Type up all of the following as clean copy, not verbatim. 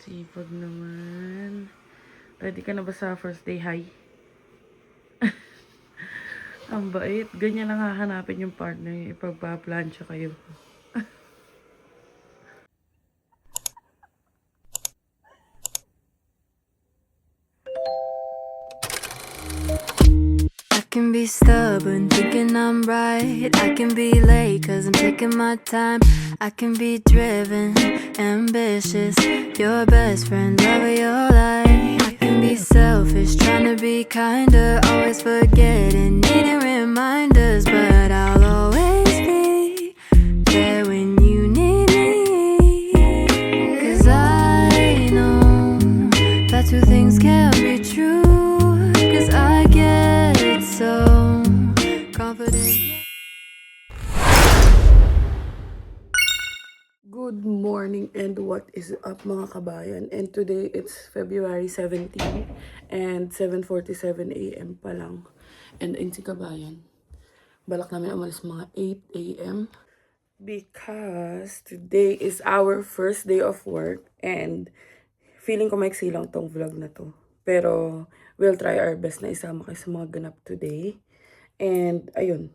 Sipag naman. Ready ka na ba sa first day high? Ang bait. Ganyan lang hahanapin yung partner yung ipagpaplansya kayo. I can be stubborn, thinking I'm right. I can be late, cause I'm taking my time. I can be driven, ambitious, your best friend, love of your life. I can be selfish, trying to be kinder, always forgetting, needing reminders. But I'll always be there when you need me. Cause I know that two things can't be true. Cause I get so confident. Good morning and what is up mga kabayan? And today it's February 17 and 7:47 a.m. pa lang. And ayun si kabayan. Balak namin umalis mga 8 a.m. because today is our first day of work and feeling ko maiksi lang tong vlog na to. Pero we'll try our best na isama kayo sa mga ganap today. And ayun.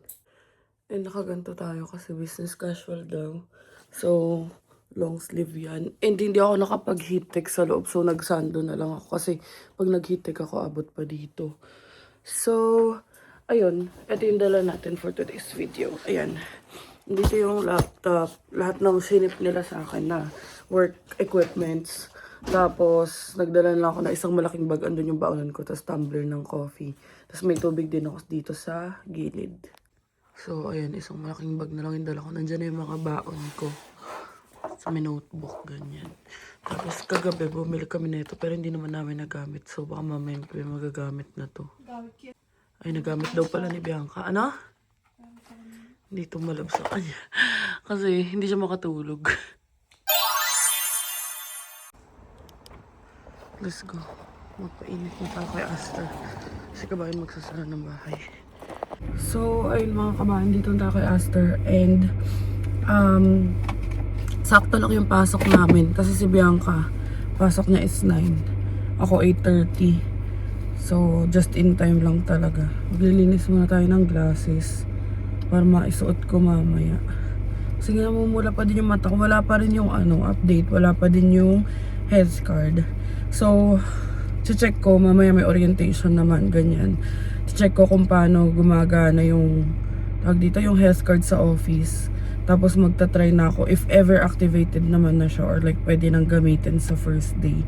And nakaganto tayo kasi business casual daw. So, long sleeve yan. And hindi ako nakapag-heat tech sa loob. So, nagsando na lang ako. Kasi pag nag-heat tech ako, abot pa dito. So, ayun. Ito yung dala natin for today's video. Ayan. Dito yung laptop. Lahat ng sinip nila sa akin na work equipments. Tapos, nagdala lang ako na isang malaking bag. Andun yung baonan ko. Tapos, tumbler ng coffee. Tapos, may tubig din ako dito sa gilid. So, ayan, isang malaking bag na lang yung dala ko. Nandiyan na yung mga baon ko. Sa may notebook, ganyan. Tapos, kagabi, bumili kami nito, pero hindi naman namin nagamit. So, baka mamaya may magagamit na to. Ay, nagamit daw pala ni Bianca. Ano? Hindi tumalab sa kanya. Kasi, hindi siya makatulog. Let's go. Magpainit na tayo kay Aster. Kasi kabayan magsasara ng bahay. So, ayun mga kabahan, dito na kay Aster and sakto lang yung pasok namin kasi si Bianca, pasok niya is 9. Ako 8:30. So, just in time lang talaga. Maglilinis muna tayo ng glasses para maisuot ko mamaya. Kasi nga mumula pa din yung mata ko. Wala pa rin yung update. Wala pa din yung health card. So, check ko mamaya may orientation naman, ganyan. Check ko kung paano gumagana yung dito yung health card sa office. Tapos magta-try na ako if ever activated naman na siya or like pwede nang gamitin sa first day.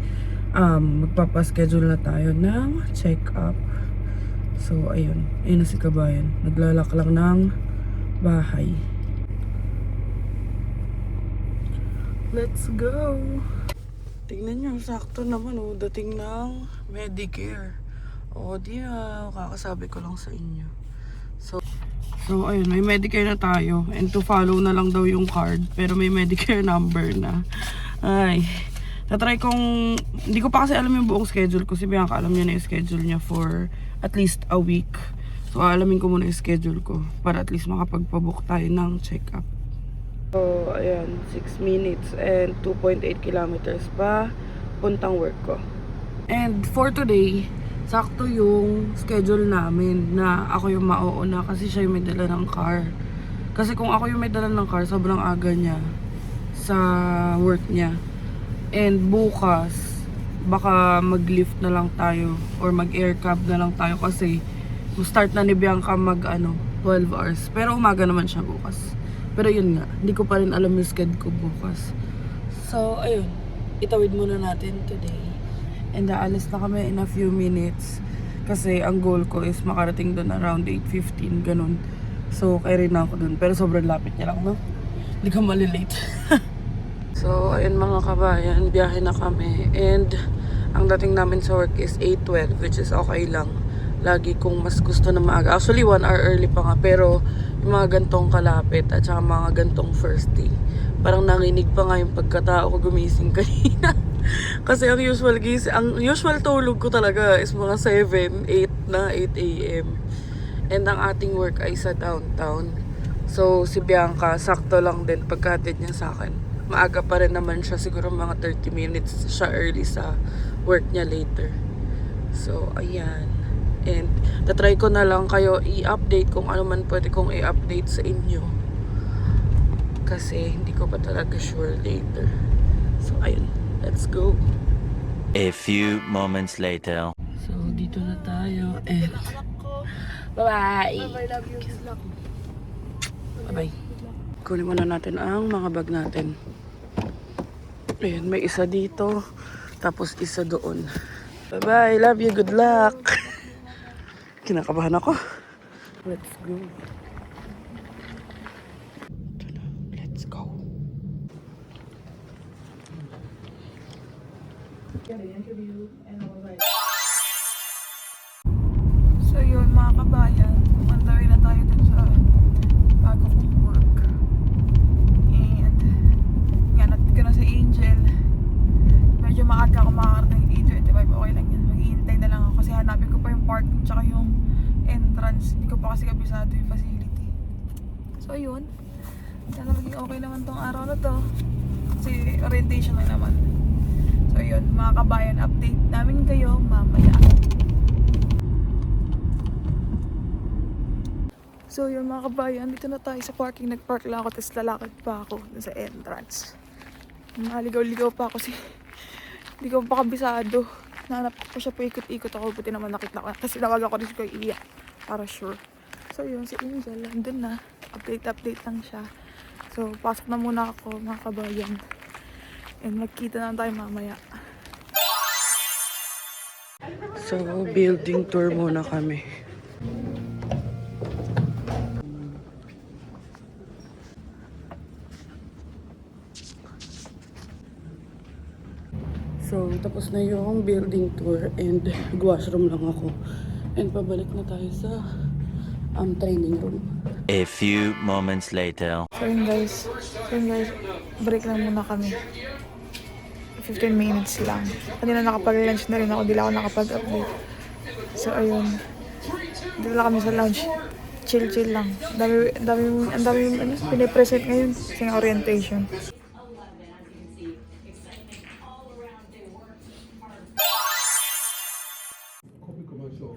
Magpapaschedule na tayo ng check-up. So ayun, ayun na si kabayan. Naglalak lang ng bahay. Let's go! Tingnan nyo, sakto naman dating ng Medicare. O, di kakasabi ko lang sa inyo. So, ayun, may Medicare na tayo. And to follow na lang daw yung card. Pero may Medicare number na. Ay, natry kong, hindi ko pa kasi alam yung buong schedule ko. Si Bianca alam niya na yung schedule niya for at least a week. So, alamin ko muna yung schedule ko. Para at least makapagpabook tayo ng check-up. So, ayan, 6 minutes and 2.8 kilometers pa puntang work ko. And for today, sakto yung schedule namin na ako yung mauuna kasi siya yung may dala ng car. Kasi kung ako yung may dala ng car, sobrang aga niya sa work niya. And bukas, baka mag-lift na lang tayo or mag-air cab na lang tayo kasi start na ni Bianca mag 12 hours. Pero umaga naman siya bukas. Pero yun nga, hindi ko pa rin alam yung schedule ko bukas. So, ayun. Itawid muna natin today. And aalis na kami in a few minutes. Kasi ang goal ko is makarating doon around 8:15, ganun. So, kaya rin ako doon. Pero sobrang lapit niya lang, no? Hindi ka malilate. So, ayun mga kabayan, biyahe na kami. And ang dating namin sa work is 8:12, which is okay lang. Lagi kong mas gusto na maaga. Actually, 1 hour early pa nga. Pero yung mga gantong kalapit at saka mga gantong first day. Parang nanginig pa nga yung pagkatao ko gumising kanina. Kasi ang usual tulog ko talaga is mga 7, 8 a.m. And ang ating work ay sa downtown. So, si Bianca, sakto lang din pagkatid niya sa akin. maaga pa rin naman siya. Siguro mga 30 minutes siya early sa work niya later. So, ayan. And, tatry ko na lang kayo i-update kung ano man pwede kong i-update sa inyo. Kasi, hindi ko pa talaga sure later. So, ayun. Let's go. A few moments later. So, dito na tayo. And, bye-bye. I love you. Good luck. Bye-bye. Kunin muna natin ang mga bag natin. Ayan, may isa dito. Tapos isa doon. Bye-bye. Love you. Good luck. Kinakabahan ako. Let's go. Ito na. Let's go. So yun mga kabayan, umantawin na tayo dun sa bago kong work. And nga, natin ko na sa Angel. Medyo maaga ako makakarating 8:25. Okay lang yan. Maghihintay na lang ako kasi hanapin ko pa yung parking tsaka yung entrance. Hindi ko pa kasi kabisado yung facility. So yun. Sana maging okay naman tong araw na to. Kasi orientation lang naman. So yun, mga kabayan, update namin kayo mamaya. So yun mga kabayan, dito na tayo sa parking. Nag-park lang ako, tapos lalakad pa ako dun sa entrance. Maligaw-ligaw pa ako kasi hindi ko pa kabisado. Nanap ko siya pa ikot-ikot ako, buti naman nakita ko. Kasi nawag ako rin si Kuya Iya, para sure. So yun, si Angel, andun na. Update lang siya. So pasok na muna ako mga kabayan. And magkita na tayo mamaya. So, building tour muna kami. So, tapos na yung building tour and washroom lang ako. And pabalik na tayo sa training room. A few moments later. So yun guys, break lang muna kami. 15 minutes lang. Kanina nakapag-lunch na rin ako, di lang ako nakapag-update. So ayun, dito lang kami sa lunch. Chill lang. Ang dami pinipresent ngayon kasi nga orientation.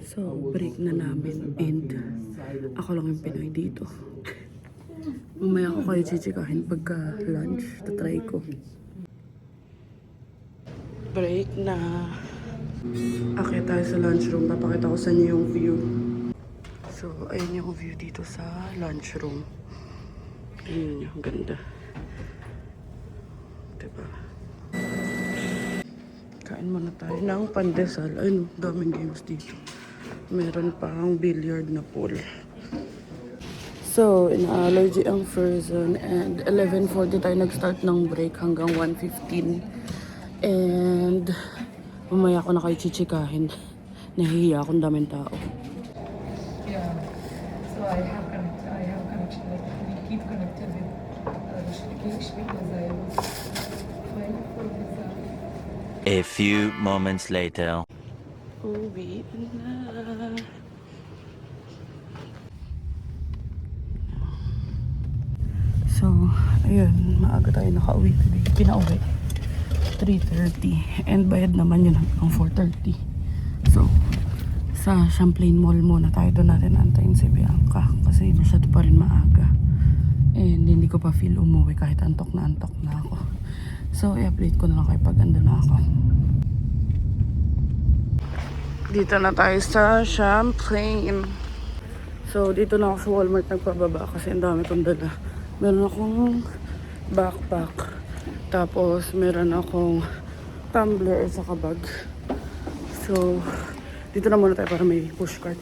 So, break na namin and ako lang yung Pinoy dito. Mamaya ako kayo chichikahin pagka lunch. Tatry ko. Break na. Akit tayo sa lunchroom. Papakita ko sa inyo yung view. So, ayun yung view dito sa lunchroom. Tingnan nyo, ang ganda. Diba? Kain muna tayo ng pandesal. Ayun, daming games dito. Meron pang billiard na pool. So, ina-allergy ang Frozen and 11:40 tayo nag-start ng break hanggang 1:15. And mamaya ako na kayo chichikahin. Nahihiya akong daming tao. Yeah. So I have connection. Like we keep connected with Rishikesh because I was flying for visa. A few moments later. Uwi na. So, ayun, maaga tayo nakauwi today. Pinauwi. 3:30. And bayad naman yun hanggang 4:30. So, sa Champlain Mall muna tayo, doon natin antayin si Bianca. Kasi masyado pa rin maaga. And hindi ko pa feel umuwi kahit antok na ako. So, i-update ko na lang kayo pag ando na ako. Dito na tayo sa Champlain. So, dito na ako sa Walmart nagpababa kasi ang dami kong dala. Meron akong backpack. Tapos, meron akong tumbler sa kabag. So, dito na muna tayo para may pushcart.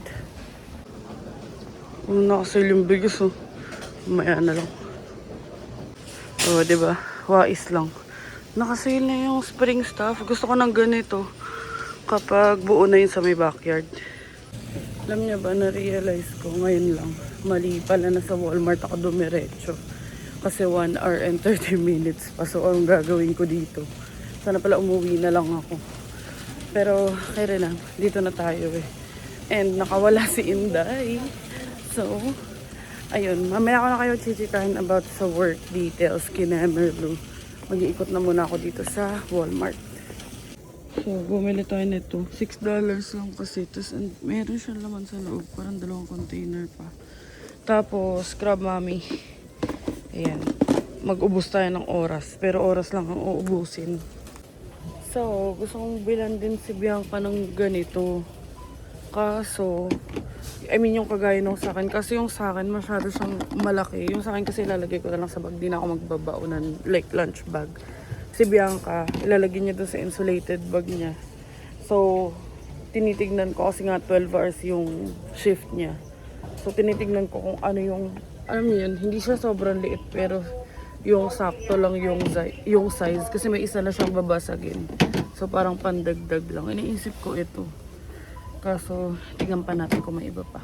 Nakasale yung bigas, oh. Maya na lang. Oh, diba? Wais lang. Nakasale na yung spring stuff. Gusto ko ng ganito. Kapag buo na yun sa may backyard. Alam niya ba, na-realize ko ngayon lang. Mali pala na sa Walmart ako dumiretso. Kasi 1 hour and 30 minutes pa. So, ang gagawin ko dito? Sana pala umuwi na lang ako. Pero, kaya lang. Dito na tayo eh. And nakawala si Inday. So, ayun. Mamaya ko na kayo chichikahin about sa work details kina Merlu. mag-iikot na muna ako dito sa Walmart. So, bumili tayo nito. $6 lang kasi. Tapos, meron siya laman sa loob. Parang 2 container pa. Tapos, Crab Mami. Ayan. Mag-ubos tayo ng oras. Pero oras lang ang uubusin. So, gusto kong bilan din si Bianca ng ganito. Kaso, yung kagaya nung sa akin. Kasi yung sa akin, masyado siyang malaki. Yung sa akin kasi ilalagay ko na lang sa bag. Di na ako magbabaonan. Like lunch bag. Si Bianca, ilalagay niya doon sa insulated bag niya. So, tinitignan ko kasi nga 12 hours yung shift niya. So, tinitignan ko kung ano yung, alam niyo yun, hindi siya sobrang liit pero yung sakto lang yung size. Kasi may isa na siyang babasagin. So, parang pandagdag lang. Iniisip ko ito. Kaso, tignan pa natin kung may iba pa.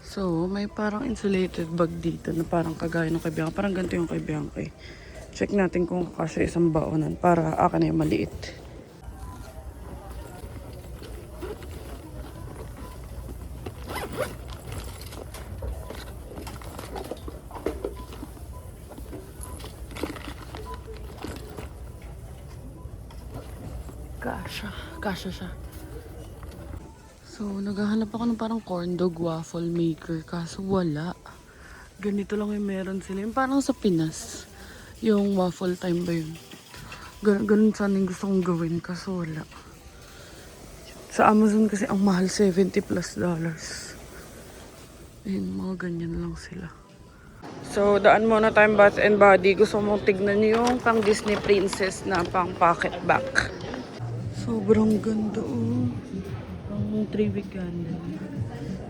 So, may parang insulated bag dito na parang kagaya ng kay Bianca. Parang ganito yung kay Bianca eh. Check natin kung kasya isang baonan para akin na yung maliit. Kasya siya. So, naghahanap ako ng parang corn dog waffle maker. Kaso wala. Ganito lang yung meron sila. Yung parang sa Pinas. Yung waffle time ba yun? Ganun sana yung gusto kong gawin. Kaso wala. Sa Amazon kasi ang mahal, $70+. Ayun, mga ganyan lang sila. So, daan muna tayong Bath and Body. Gusto mong tignan yung pang Disney Princess na pang pocket back. Sobrang ganda oh. Ang 3-week candle.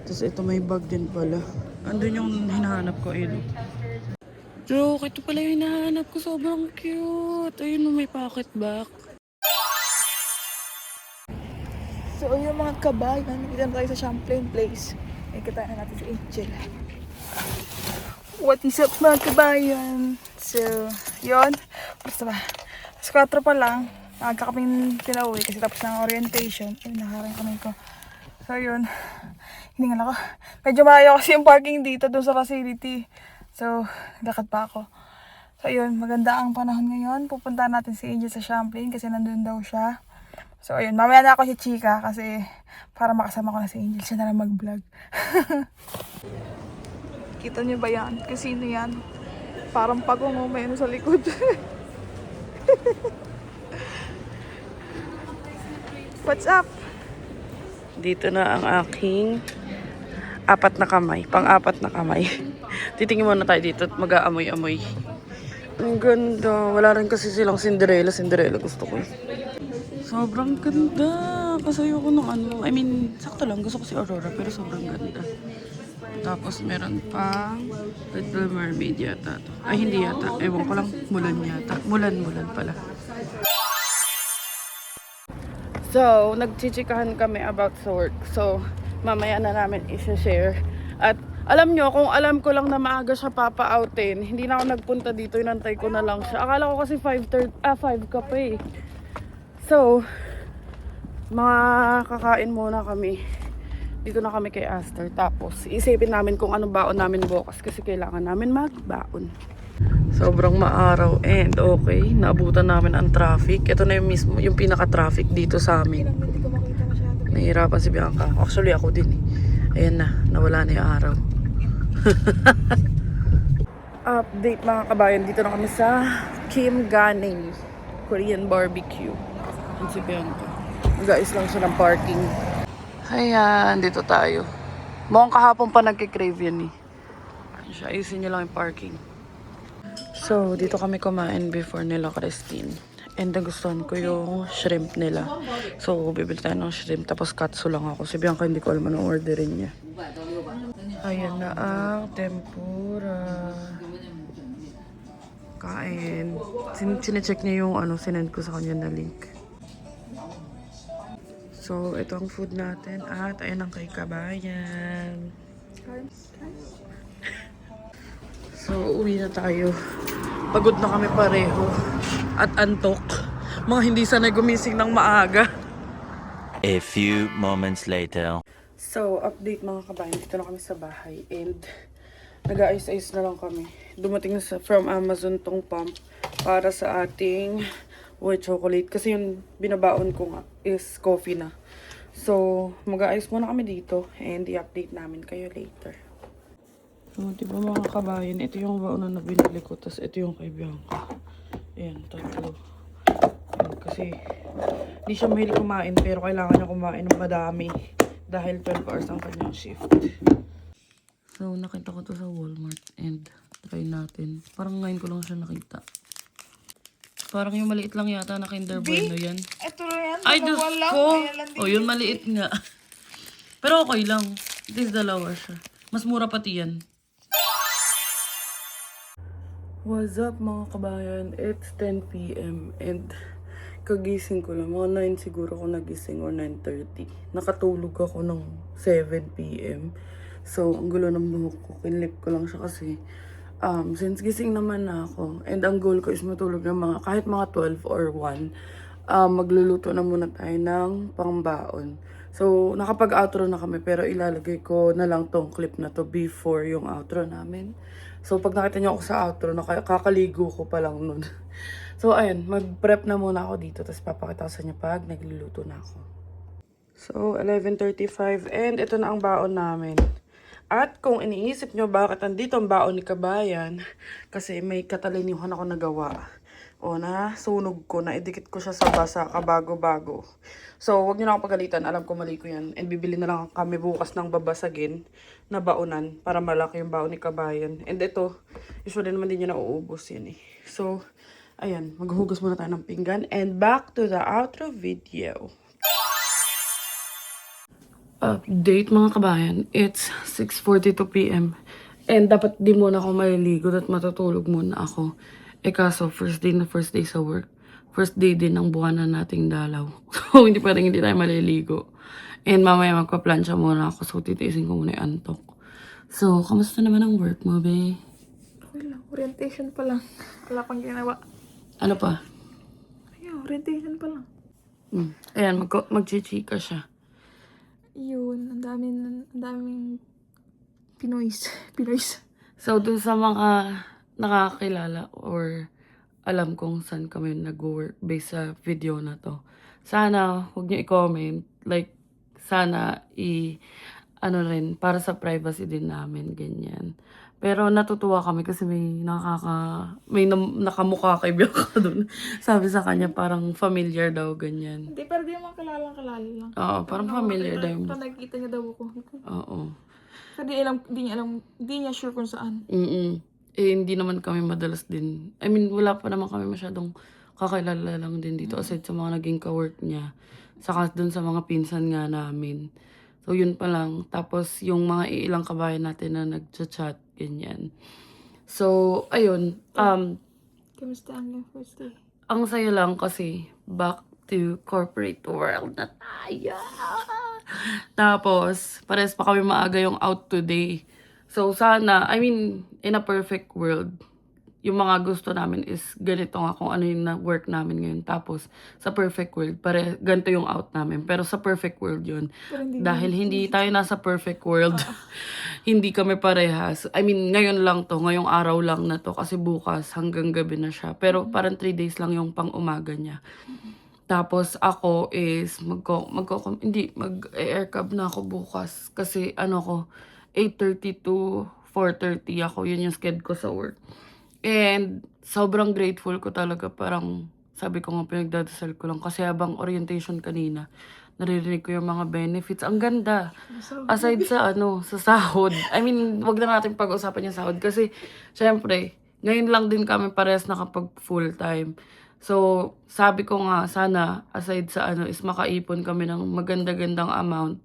Tapos ito may bag din pala. Andun yung hinahanap ko ayun. Joke, ito pala yung hinahanap ko. Sobrang cute. Ayun may pocket back. So, yung mga kabayan, nakita na tayo sa Champlain Place. Nakita na natin si Angel. What is up mga kabayan? So, yun. Basta ba? Mas 4 pa lang. Nagka kaming pinauwi kasi tapos ng orientation. Ay, nakarang kami ko. So, yun. Hiningal ako. Medyo malayo kasi yung parking dito doon sa facility. So, lakad pa ako. So, yun. Maganda ang panahon ngayon. Pupunta natin si Angel sa Champlain kasi nandun daw siya. So, ayun. Mamaya na ako si Chika kasi para makasama ko na si Angel. Siya na lang mag-vlog. Kita niyo ba yan? Kasino yan? Parang pagong may ano sa likod. What's up? Dito na ang aking 4 na kamay. Pang-4 na kamay. Titingin muna tayo dito at mag-aamoy-amoy. Ang ganda. Wala rin kasi silang Cinderella. Cinderella gusto ko. Sobrang ganda. Kasi ayoko nung ano. I mean, sakto lang. Gusto ko si Aurora pero sobrang ganda. Tapos meron pang Little Mermaid yata. Ay, hindi yata. Ewan ko lang. Mulan yata. Mulan pala. So, nagchichikahan kami about sa work. So, mamaya na namin i-share. At alam nyo, kung alam ko lang na maaga siya papa-outin, hindi na ako nagpunta dito, inantay ko na lang siya. Akala ko kasi 5 ka pa eh. So, makakain muna kami. Dito na kami kay Aster. Tapos, isipin namin kung anong baon namin bukas kasi kailangan namin magbaon. Sobrang maaraw and okay. Naabutan namin ang traffic. Ito na yung mismo, yung pinaka-traffic dito sa amin. Hindi ko makita masyado. Nahihirapan si Bianca. Actually, ako din eh. Ayan na, nawala na yung araw. Update mga kabayan, dito na kami sa Kim Ganing Korean Barbecue. Yan si Bianca. Nag-ayos lang siya ng parking. Ayan, dito tayo. Mukhang kahapon pa nagkikrave yan eh. Siya, ayusin niyo lang yung parking. So, dito kami kumain before nila Christine. And nagustuhan ko yung shrimp nila. So, bibili tayo ng shrimp. Tapos katsu lang ako. Si Bianca hindi ko alam anong orderin niya. Ayan na ang tempura. Kain. Sinecheck niya yung sinend ko sa kanya na link. So, ito ang food natin. At ayan ang kay kabayan. So, uwi na tayo. Pagod na kami pareho. At antok. Mga hindi sanay gumising ng maaga. A few moments later. So, update mga kabayan. Dito na kami sa bahay. And Nag-ice-ice na lang kami. Dumating na from Amazon tong pump para sa ating white chocolate. Kasi yung binabaon ko nga is coffee na. So, mag-ice muna kami dito and i-update namin kayo later. So, diba mga kabayan, ito yung baon na binili ko. Tapos ito yung kay Bianca. Ayan, tatlo. Ayan, kasi hindi siya mahilig kumain pero kailangan niya kumain ng madami. Dahil 12 hours ang kanyang shift. So, nakita ko to sa Walmart and try natin. Parang ngayon ko lang siya nakita. Parang yung maliit lang yata na Kinder Bueno yan. Ito na yan. Ay, Diyos dalawa lang. ko! Kaya lang din O, yun maliit nga. Pero okay lang. At least dalawa siya. Mas mura pati yan. What's up mga kabayan? It's 10 p.m. and kagising ko lang. Mga 9 siguro ako nagising or 9:30. Nakatulog ako ng 7 p.m. So, ang gulo ng buhok ko. Kinlip ko lang siya kasi since gising naman na ako and ang goal ko is matulog ng mga kahit mga 12 or 1, magluluto na muna tayo ng pangbaon. So, nakapag-outro na kami pero ilalagay ko na lang tong clip na to before yung outro namin. So, pag nakita niyo ako sa outro, kakaligo ko pa lang nun. So, ayun, mag-prep na muna ako dito tapos papakita ko sa inyo pag nagluluto na ako. So, 11:35 and ito na ang baon namin. At kung iniisip nyo bakit andito ang baon ni Kabayan, kasi may katalinihan ako nagawa. O na, sunog ko, na idikit ko siya sa basa kabago-bago. So, wag nyo na akong pagalitan, alam ko mali ko yan. And bibili na lang kami bukas ng babasagin na baonan para malaki yung baon ni Kabayan. And ito, usually naman din niya nauubos yan eh. So, ayan, maghuhugas muna tayo ng pinggan. And back to the outro video. Update mga kabayan, it's 6:42 p.m. And dapat di muna ako maliligo at matutulog muna ako. Kaso first day sa work. First day din ng buwanan nating dalaw. So hindi pwedeng hindi tayo maliligo. And mamaya magpa-plancha muna ako. So titiisin ko muna yung antok. So, kamusta naman ang work mo, be? Okay lang. Orientation pa lang. Wala pang ginawa. Ano pa? Ayun, orientation pa lang. Ayan, mag-chichika siya. Yun, ang daming Pinoys. So, dun sa mga nakakilala or alam kung saan kami nag-work based sa video na to, sana huwag niyo i-comment. Like, sana ano rin, para sa privacy din namin, ganyan. Pero natutuwa kami kasi may nakamukha kay Bianca dun. Sabi sa kanya parang familiar daw, ganyan. Hindi, pero di naman kalala lang. Oo, parang familiar daw yung... Parang nakikita niya daw ako. Oo. Pero di niya sure kung saan. Eh, hindi naman kami madalas din. I mean, wala pa naman kami masyadong kakilala lang din dito. Aside sa mga naging ka-work niya. Saka dun sa mga pinsan nga namin. So, yun pa lang. Tapos, yung mga ilang kabayan natin na nag-chat, ganyan. So, ayun. Kamusta ang first day? Ang saya lang kasi back to corporate world na tayo. Tapos, pares pa kami maaga yung out today. So, sana, I mean, in a perfect world, yung mga gusto namin is ganito nga kung ano yung work namin ngayon. Tapos, sa perfect world, ganito yung out namin. Pero sa perfect world yun. Dahil hindi tayo nasa perfect world, hindi kami parehas. I mean, ngayon lang to, ngayong araw lang na to. Kasi bukas, hanggang gabi na siya. Pero parang 3 days lang yung pang umaga niya. Tapos ako is mag-air cab na ako bukas. Kasi ano ko, 8:30 to 4:30 ako. Yun yung schedule ko sa work. And sobrang grateful ko talaga. Parang sabi ko nga pinagdadasal ko lang. Kasi habang orientation kanina, naririnig ko yung mga benefits. Ang ganda. Aside sa sa sahod. I mean, wag na natin pag-usapan yung sahod. Kasi syempre, ngayon lang din kami parehas nakapag full time. So, sabi ko nga, sana, aside sa is makaipon kami ng maganda-gandang amount.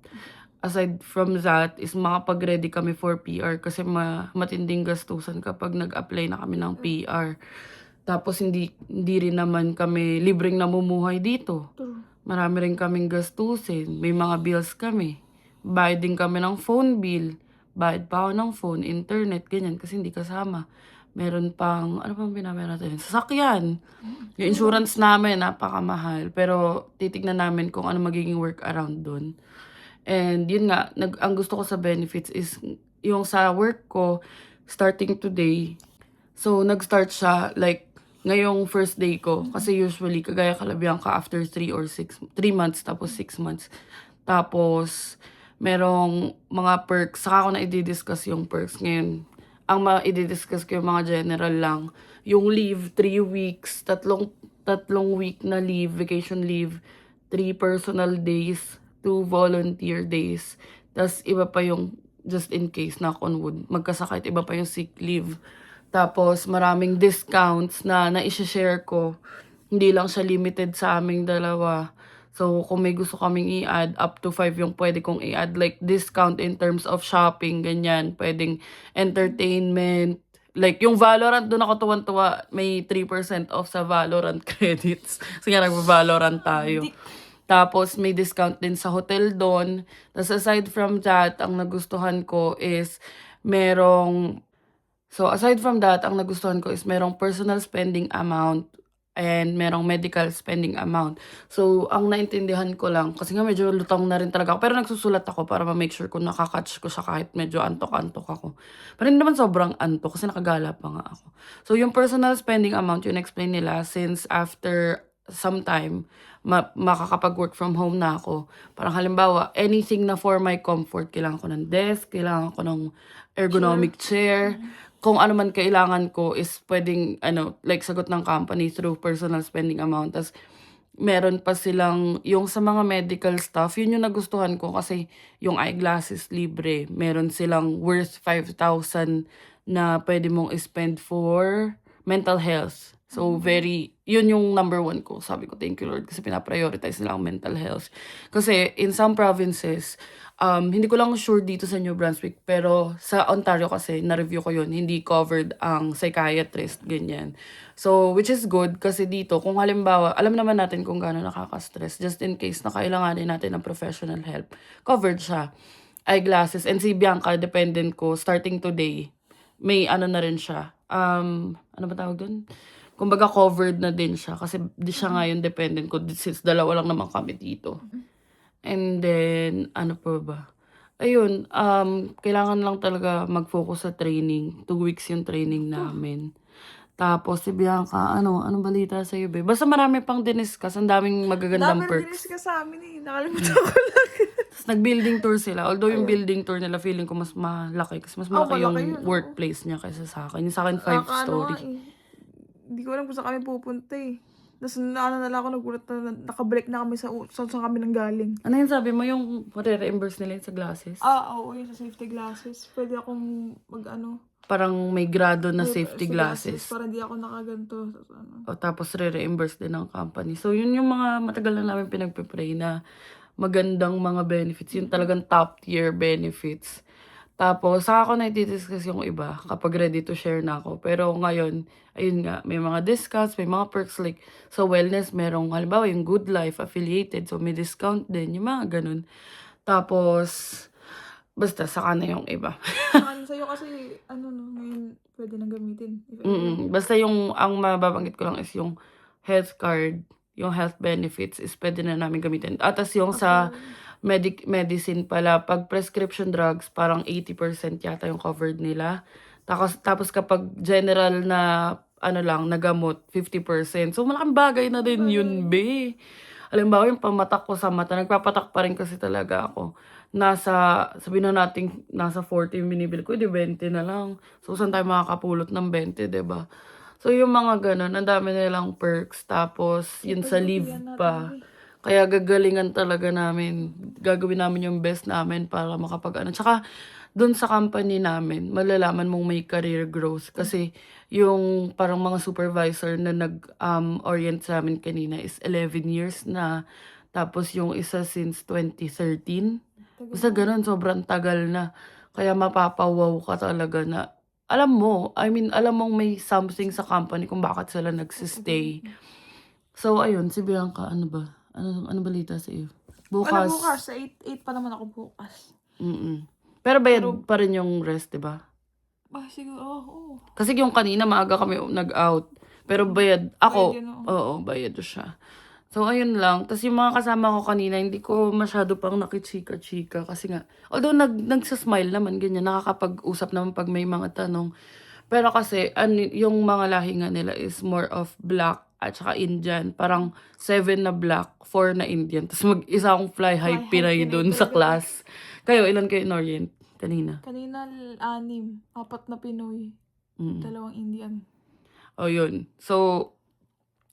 Aside from that, is makapag-ready kami for PR kasi matinding gastusan kapag nag-apply na kami ng PR. Tapos, hindi rin naman kami libreng namumuhay dito. Marami rin kaming gastusin. May mga bills kami. Bayad din kami ng phone bill. Bayad pa ako ng phone, internet, ganyan, kasi hindi kasama. Meron pang, ano pang pinamera natin? Sasakyan. Yung insurance namin, napakamahal. Pero titignan namin kung ano magiging work around dun. And yun nga, ang gusto ko sa benefits is yung sa work ko, starting today. So, nag-start siya like ngayong first day ko. Kasi usually, kagaya kalabihan ka after 3 months, tapos 6 months. Tapos, merong mga perks. Saka ko na i-discuss yung perks ngayon. Ang i-discuss ko yung mga general lang. Yung leave, 3 weeks, tatlong week na leave, vacation leave, 3 personal days, 2 volunteer days. Tapos, iba pa yung just in case, knock on wood, magkasakit, iba pa yung sick leave. Tapos, maraming discounts na i-share ko. Hindi lang siya limited sa aming dalawa. So, kung may gusto kaming i-add, up to 5 yung pwede kong i-add. Like, discount in terms of shopping, ganyan. Pwedeng entertainment. Like, yung Valorant, doon ako tuwan-tuwa. May 3% off sa Valorant credits. Kasi nga, nag-Valorant tayo. Tapos, may discount din sa hotel doon. Tapos, aside from that, ang nagustuhan ko is merong personal spending amount and merong medical spending amount. So, ang naintindihan ko lang, kasi nga medyo lutang na rin talaga ako, pero nagsusulat ako para ma-make sure ko nakakatch ko siya kahit medyo antok-antok ako. Pero hindi naman sobrang antok kasi nakagala pa nga ako. So, yung personal spending amount, yun explain nila since after some time, makakapag-work from home na ako. Parang halimbawa, anything na for my comfort, kailangan ko ng desk, kailangan ko ng ergonomic chair. Kung ano man kailangan ko is pwedeng, like sagot ng company through personal spending amount. Tas meron pa silang, yung sa mga medical stuff, yun yung nagustuhan ko kasi yung eyeglasses libre. Meron silang worth 5,000 na pwede mong spend for mental health. So, yun yung number 1 ko. Sabi ko, thank you Lord, kasi pinaprioritize nila ang mental health. Kasi in some provinces, hindi ko lang sure dito sa New Brunswick, pero sa Ontario kasi, na-review ko yun, hindi covered ang psychiatrist, ganyan. So, which is good, kasi dito, kung halimbawa, alam naman natin kung gaano nakaka-stress, just in case na kailanganin natin ng professional help, covered siya. Eyeglasses, and si Bianca, dependent ko, starting today, may na rin siya. Ano ba tawag dun? Kumbaga covered na din siya kasi di siya ngayon dependent ko since dalawa lang naman kami dito. And then, ano pa ba? Ayun, kailangan lang talaga mag-focus sa training. 2 weeks yung training namin. Tapos si Bianca, anong balita sa'yo, be? Basta marami pang diniscuss, ang daming magagandang Dami perks. ka sa amin eh. Nakalimutan ko lang. Tapos nag-building tour sila. Although yung building tour nila, feeling ko mas malaki. Kasi mas malaki yung malaki yun, workplace niya kaysa sa akin. Yung sa akin, 5-story. Hindi ko alam kung saan kami pupunta eh. Tapos naalala ko, nagulat na nakabalik na kami saan kami nang galing. Ano yun sabi mo, yung re-reimburse nila yun sa glasses? Oo, yun sa safety glasses. Pwede akong Parang may grado na safety glasses. para hindi ako nakaganto. Tapos re-reimburse din ng company. So, yun yung mga matagal na namin pinagpipray na magandang mga benefits. Yung talagang top tier benefits. Tapos, saka ako na-discuss yung iba kapag ready to share na ako. Pero ngayon, ayun nga, may mga discounts, may mga perks like sa wellness, merong halimbawa yung Good Life affiliated. So, may discount din, yung mga ganun. Tapos, basta saka na yung iba. Sa'yo kasi, ngayon pwede nang gamitin. Basta ang mababanggit ko lang is yung health card, yung health benefits is pwede na namin gamitin. At as yung sa medicine pala, pag prescription drugs, parang 80% yata yung covered nila. Tapos kapag general na, nagamot, 50%. So, malaking bagay na din yun, be. Halimbawa, yung pamatak ko sa mata, nagpapatak pa rin kasi talaga ako. Sabihin na natin, nasa 40 yung binibili ko, 20 na lang. So, saan tayo makakapulot ng 20, diba? So, yung mga ganun, ang dami nilang perks. Tapos, yun sa leave pa. Kaya gagalingan talaga namin. Gagawin namin yung best namin para Tsaka, dun sa company namin, malalaman mong may career growth. Kasi, yung parang mga supervisor na nag-orient sa amin kanina is 11 years na. Tapos, yung isa since 2013. Basta ganun, sobrang tagal na. Kaya mapapawaw ka talaga na, alam mong may something sa company kung bakit sila nagsistay. So, ayun, si Bianca, ano ba? Ano balita sa iyo? Bukas. Sa 8 pa naman ako bukas. Pero bayad pa rin yung rest, diba? Siguro, oo. Kasi yung kanina, maaga kami nag-out. Pero bayad, ako, Bayad yun, oo, bayad siya. So, ayun lang. Tapos yung mga kasama ko kanina, hindi ko masyado pang nakichika-chika. Kasi nga, although nagsasmile naman, ganyan, nakakapag-usap naman pag may mga tanong. Pero kasi, yung mga lahi nga nila is more of black at saka Indian. Parang 7 na black, 4 na Indian. Tapos mag-isa akong fly high Pinay dun sa class. Kayo, ilan kayo in Orient kanina? Kanina, 6. 4 na Pinoy. 2 Indian. O yun. So,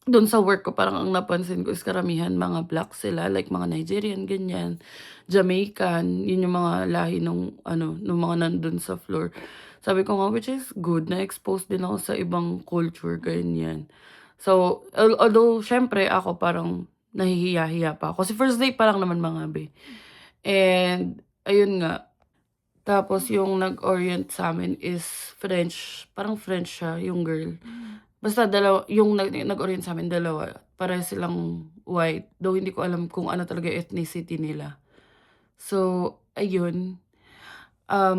doon sa work ko, parang ang napansin ko is karamihan mga black sila, like mga Nigerian, ganyan, Jamaican, yun yung mga lahi nung mga nandun sa floor. Sabi ko nga, which is good, na-expose din ako sa ibang culture, ganyan. So, although, syempre, ako parang nahihiya-hiya pa ako. Kasi first day pa lang naman mga be. And, ayun nga, tapos yung nag-orient sa amin is French, parang French siya, yung girl. Basta yung nag-orient sa amin, dalawa. Pareho silang white. Though hindi ko alam kung ano talaga ethnicity nila. So, ayun. All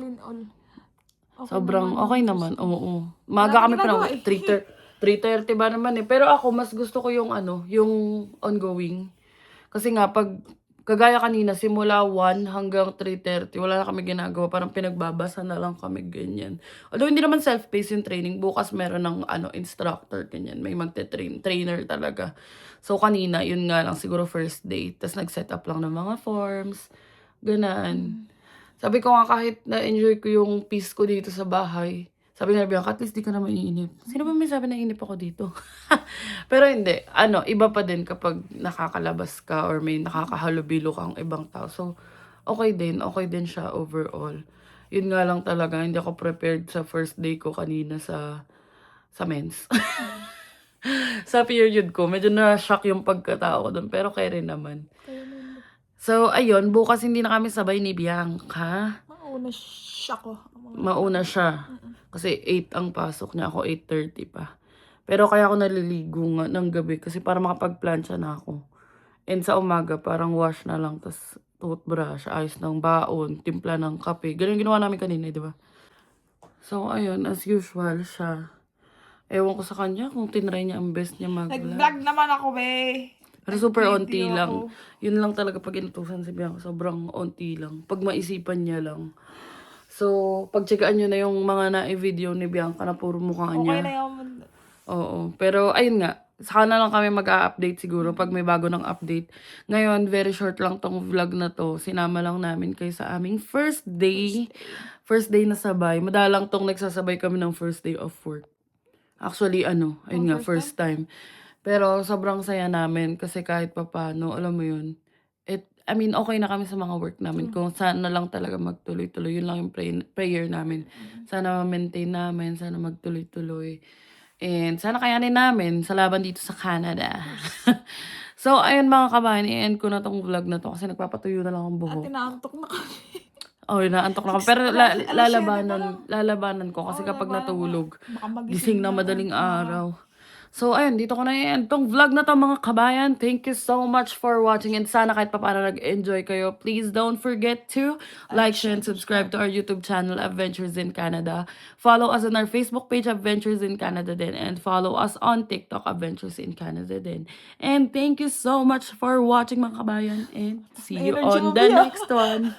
in all. Okay Sobrang naman. okay naman. Oo. Maga kami pa ginagawa ng 3:30 ba naman eh. Pero ako, mas gusto ko yung yung ongoing. Kasi nga, kagaya kanina, simula 1 hanggang 3:30, wala na kami ginagawa. Parang pinagbabasa na lang kami, ganyan. Although, hindi naman self-paced yung training. Bukas meron ng instructor, ganyan. May trainer talaga. So, kanina, yun nga lang, siguro first day. Tapos, nag-set up lang ng mga forms. Ganan. Sabi ko nga, kahit na-enjoy ko yung peace ko dito sa bahay, sabi nga, Bianca, at least di ka na maiinip. Sino ba may sabi na inip ako dito? Pero hindi. Iba pa din kapag nakakalabas ka or may nakakahalubilo kang ibang tao. So, okay din siya overall. Yun nga lang talaga, hindi ako prepared sa first day ko kanina sa mens. Sa period ko, medyo na-shock yung pagkatao ko doon. Pero kaya rin naman. So, ayun, bukas hindi na kami sabay ni Bianca. Mauna siya. Kasi 8 ang pasok niya, ako 8:30 pa. Pero kaya ako naliligo nga ng gabi kasi para makapag-plancha na ako. And sa umaga, parang wash na lang, tas toothbrush, ayos ng baon, timpla ng kape. Ganun ginawa namin kanina, di ba? So, ayun, as usual siya. Ewan ko sa kanya kung tinry niya ang best niya mag-vlog. Nag-vlog naman ako, be. Pero super onti Nag-video lang. ako. Yun lang talaga pag inutusan si Bianca, sobrang onti lang. Pag maisipan niya lang. So, pag-checkaan nyo na yung mga na-video ni Bianca na puro mukha niya. Okay na yun. Oo. Pero, ayun nga. Saka na lang kami mag-a-update siguro pag may bago ng update. Ngayon, very short lang tong vlog na to. Sinama lang namin kayo sa aming first day. First day na sabay. Madalang tong nagsasabay kami ng first day of work. Actually, ayun nga, first time. Pero, sobrang saya namin kasi kahit papano, alam mo yun, okay na kami sa mga work namin. Kung sana lang talaga magtuloy-tuloy. Yun lang yung prayer namin. Sana ma-maintain namin. Sana magtuloy-tuloy. And sana kayanin namin sa laban dito sa Canada. So, ayun mga kabayan. I-end ko na tong vlog na to kasi nagpapatuyo na lang ang At buhok. inaantok na kami. Inaantok na kami. Pero lalabanan ko kasi kapag natulog, Baka magising gising na na. madaling araw. So, ayun, dito ko na i-end tong vlog na to mga kabayan. Thank you so much for watching. And sana kahit paano nag-enjoy kayo, please don't forget to like, share, and subscribe to our YouTube channel, Adventures in Canada. Follow us on our Facebook page, Adventures in Canada din. And follow us on TikTok, Adventures in Canada din. And thank you so much for watching mga kabayan. And see you on the next one.